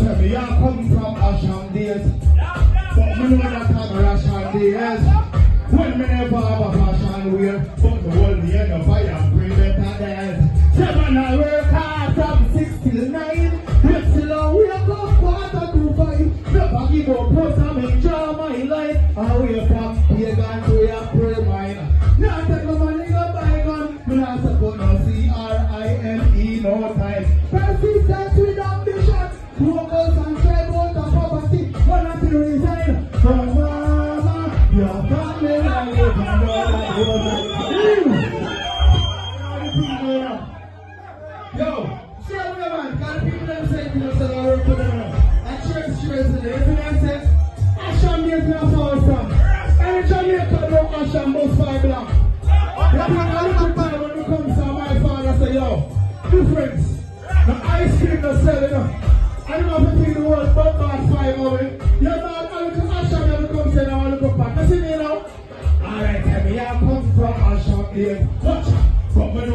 tell me, I come from Asham days. But me know that I'm a Asham days. When me never have a fashion wear, but the whole me end up I am bring better days. Seven I work hard from 6 till 9. Yet still I wake up 4:45. Never give up, but I enjoy my life. I wake up, pagan to a prayer mine. Now take my money go buy gun. Me not support no CRIME no time. Persistence with ambition. Focus and strive out of poverty. One of the resign from mama. Your family life is yo, see how we man, because people them say to us that I work for them now. I trace today, you know what I say? Asham gave me a power from. Any Jamaica know Asham bus 5 black. You think a little time when you come to my father say, yo, difference. The ice cream no sell, you know. I don't have to take the word but bad 5 of it. You know, a little Asham never come say, now I look up back. You see me now? Alright, tell me, I come from Asham here. Watch. But when